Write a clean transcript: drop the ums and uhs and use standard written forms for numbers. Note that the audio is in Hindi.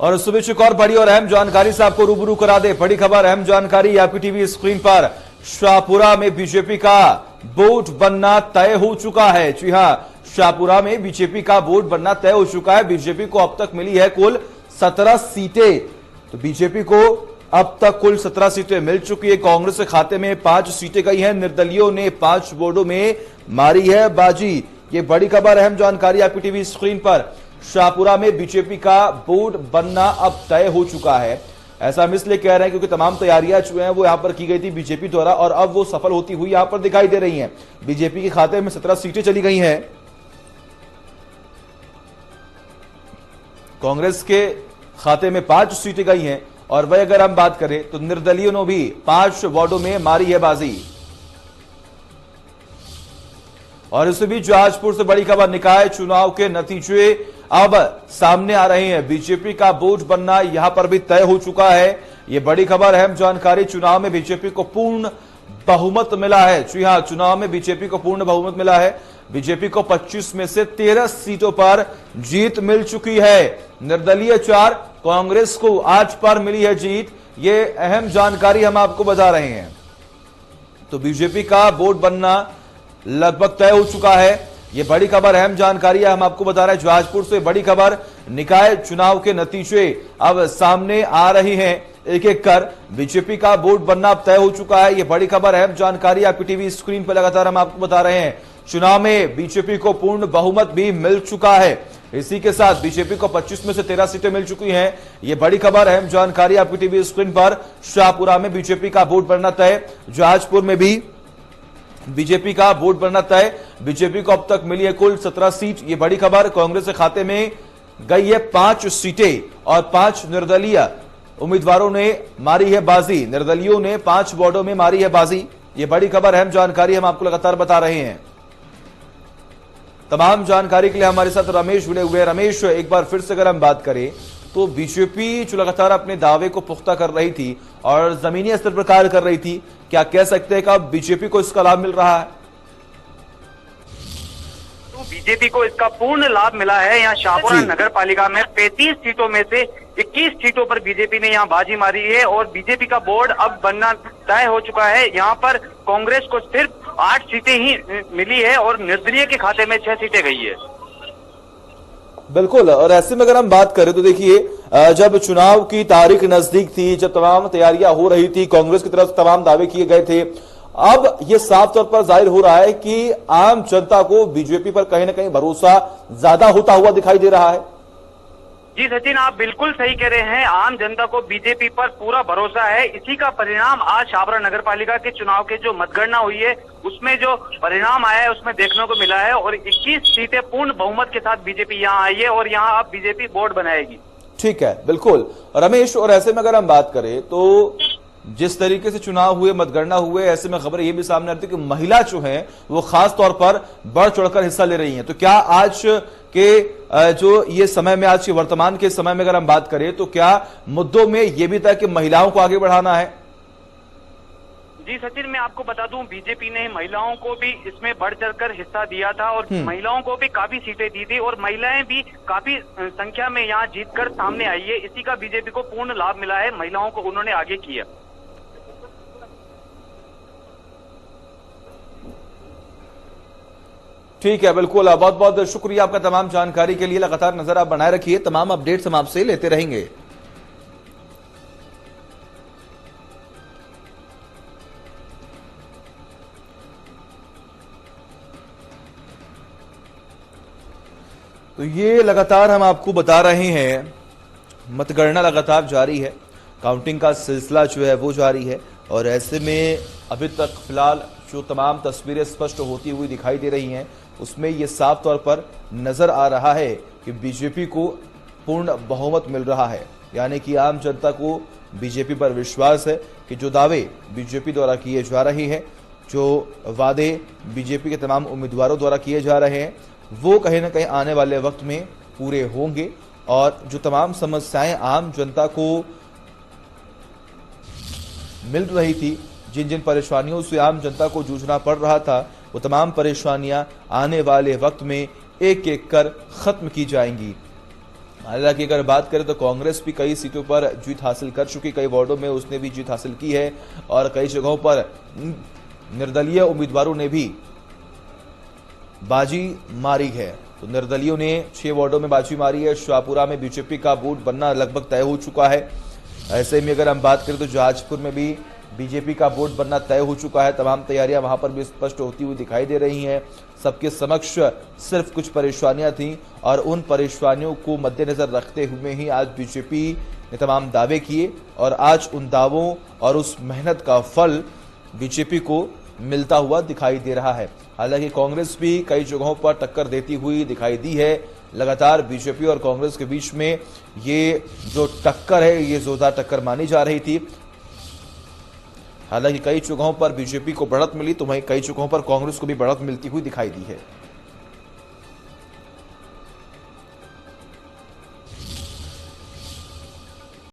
और सुबह एक और बड़ी और अहम जानकारी से आपको रूबरू करा दे। बड़ी खबर, अहम जानकारी आपकी टीवी स्क्रीन पर। शाहपुरा में बीजेपी का बोर्ड बनना तय हो चुका है। जी हां, शाहपुरा में बीजेपी का बोर्ड बनना तय हो चुका है। बीजेपी को अब तक मिली है कुल 17 सीटें। तो बीजेपी को अब तक कुल 17 सीटें मिल चुकी है। कांग्रेस के खाते में 5 सीटें गई हैं। निर्दलियों ने 5 बोर्डों में मारी है बाजी। ये बड़ी खबर, अहम जानकारी आपकी टीवी स्क्रीन पर। शाहपुरा में बीजेपी का बोर्ड बनना अब तय हो चुका है। ऐसा हम इसलिए कह रहे हैं क्योंकि तमाम तैयारियां जो हैं वो यहां पर की गई थी बीजेपी द्वारा और अब वो सफल होती हुई यहां पर दिखाई दे रही हैं। बीजेपी के खाते में 17 सीटें चली गई हैं। कांग्रेस के खाते में 5 सीटें गई हैं और वह अगर हम बात करें तो निर्दलियों ने भी 5 वार्डों में मारी है बाजी। और इस बीच जहाजपुर से बड़ी खबर, निकाय चुनाव के नतीजे अब सामने आ रहे हैं। बीजेपी का बोर्ड बनना यहां पर भी तय हो चुका है। यह बड़ी खबर, अहम जानकारी। चुनाव में बीजेपी को पूर्ण बहुमत मिला है। जी हां, चुनाव में बीजेपी को पूर्ण बहुमत मिला है। बीजेपी को 25 में से 13 सीटों पर जीत मिल चुकी है। निर्दलीय 4, कांग्रेस को 8 पर मिली है जीत। ये अहम जानकारी हम आपको बता रहे हैं। तो बीजेपी का बोर्ड बनना लगभग तय हो चुका है। यह बड़ी खबर, अहम जानकारी है, हम आपको बता रहे हैं। जहाजपुर से बड़ी खबर, निकाय चुनाव के नतीजे अब सामने आ रही हैं एक एक कर। बीजेपी का बोर्ड बनना अब तय हो चुका है। यह बड़ी खबर, अहम जानकारी आपकी टीवी स्क्रीन पर लगातार हम आपको बता रहे हैं। चुनाव में बीजेपी को पूर्ण बहुमत भी मिल चुका है। इसी के साथ बीजेपी को 25 में से 13 सीटें मिल चुकी हैं। यह बड़ी खबर, अहम जानकारी आपकी टीवी स्क्रीन पर। शाहपुरा में बीजेपी का बोर्ड बनना तय, जहाजपुर में भी बीजेपी का बोर्ड बनना तय। बीजेपी को अब तक मिली है कुल 17 सीट। ये बड़ी खबर। कांग्रेस के खाते में गई है 5 सीटें और 5 निर्दलीय उम्मीदवारों ने मारी है बाजी। निर्दलियों ने 5 वार्डों में मारी है बाजी। ये बड़ी खबर, अहम जानकारी हम आपको लगातार बता रहे हैं। तमाम जानकारी के लिए हमारे साथ रमेश जुड़े हुए हैं। रमेश, एक बार फिर से अगर हम बात करें तो बीजेपी जो लगातार अपने दावे को पुख्ता कर रही थी और जमीनी स्तर पर कार्य कर रही थी, क्या कह सकते हैं कि अब बीजेपी को इसका लाभ मिल रहा है? तो बीजेपी को इसका पूर्ण लाभ मिला है। यहाँ शाहपुरा नगर पालिका में 35 सीटों में से 21 सीटों पर बीजेपी ने यहाँ बाजी मारी है और बीजेपी का बोर्ड अब बनना तय हो चुका है। यहाँ पर कांग्रेस को सिर्फ 8 सीटें ही मिली है और निर्दलीय के खाते में 6 सीटें गई है। बिल्कुल। और ऐसे में अगर हम बात करें तो देखिए, जब चुनाव की तारीख नजदीक थी, जब तमाम तैयारियां हो रही थी, कांग्रेस की तरफ तमाम दावे किए गए थे, अब यह साफ तौर पर जाहिर हो रहा है कि आम जनता को बीजेपी पर कहीं ना कहीं भरोसा ज्यादा होता हुआ दिखाई दे रहा है। जी सचिन, आप बिल्कुल सही कह रहे हैं। आम जनता को बीजेपी पर पूरा भरोसा है। इसी का परिणाम आज शाहपुरा नगर पालिका के चुनाव के जो मतगणना हुई है उसमें जो परिणाम आया है उसमें देखने को मिला है और 21 सीटें पूर्ण बहुमत के साथ बीजेपी यहाँ आई है और यहाँ अब बीजेपी बोर्ड बनाएगी। ठीक है, बिल्कुल रमेश। और ऐसे में अगर हम बात करें तो जिस तरीके से चुनाव हुए, मतगणना हुए, ऐसे में खबर यह भी सामने आती है कि महिला जो है वो खास तौर पर बढ़ चढ़कर हिस्सा ले रही हैं। तो क्या आज के जो ये समय में, आज के वर्तमान के समय में अगर हम बात करें तो क्या मुद्दों में यह भी था कि महिलाओं को आगे बढ़ाना है? जी सचिन, मैं आपको बता दूं, बीजेपी ने महिलाओं को भी इसमें बढ़ चढ़कर हिस्सा दिया था और महिलाओं को भी काफी सीटें दी थी और महिलाएं भी काफी संख्या में यहाँ जीतकर सामने आई है। इसी का बीजेपी को पूर्ण लाभ मिला है। महिलाओं को उन्होंने आगे किया। ठीक है, बिल्कुल। बहुत बहुत शुक्रिया आपका तमाम जानकारी के लिए। लगातार नजर आप बनाए रखिए, तमाम अपडेट्स हम आपसे लेते रहेंगे। तो ये लगातार हम आपको बता रहे हैं, मतगणना लगातार जारी है, काउंटिंग का सिलसिला जो है वो जारी है और ऐसे में अभी तक फिलहाल जो तमाम तस्वीरें स्पष्ट होती हुई दिखाई दे रही हैं उसमें यह साफ तौर पर नजर आ रहा है कि बीजेपी को पूर्ण बहुमत मिल रहा है। यानी कि आम जनता को बीजेपी पर विश्वास है कि जो दावे बीजेपी द्वारा किए जा रहे हैं, जो वादे बीजेपी के तमाम उम्मीदवारों द्वारा किए जा रहे हैं, वो कहीं ना कहीं आने वाले वक्त में पूरे होंगे और जो तमाम समस्याएं आम जनता को मिल रही थी, जिन जिन परेशानियों से आम जनता को जूझना पड़ रहा था, वो तमाम परेशानियां आने वाले वक्त में एक एक कर खत्म की जाएंगी। हालांकि अगर बात करें तो कांग्रेस भी कई सीटों पर जीत हासिल कर चुकी, कई वार्डों में उसने भी जीत हासिल की है और कई जगहों पर निर्दलीय उम्मीदवारों ने भी बाजी मारी है। तो निर्दलियों ने 6 वार्डों में बाजी मारी है। शाहपुरा में बीजेपी का वोट बनना लगभग तय हो चुका है। ऐसे में अगर हम बात करें तो जहाजपुर में भी बीजेपी का वोट बनना तय हो चुका है। तमाम तैयारियां वहां पर भी स्पष्ट होती हुई दिखाई दे रही हैं। सबके समक्ष सिर्फ कुछ परेशानियां थीं और उन परेशानियों को मद्देनजर रखते हुए ही आज बीजेपी ने तमाम दावे किए और आज उन दावों और उस मेहनत का फल बीजेपी को मिलता हुआ दिखाई दे रहा है। हालांकि कांग्रेस भी कई जगहों पर टक्कर देती हुई दिखाई दी है। लगातार बीजेपी और कांग्रेस के बीच में ये जो टक्कर है ये जोरदार टक्कर मानी जा रही थी। हालांकि कई जगहों पर बीजेपी को बढ़त मिली तो वहीं कई जगहों पर कांग्रेस को भी बढ़त मिलती हुई दिखाई दी है।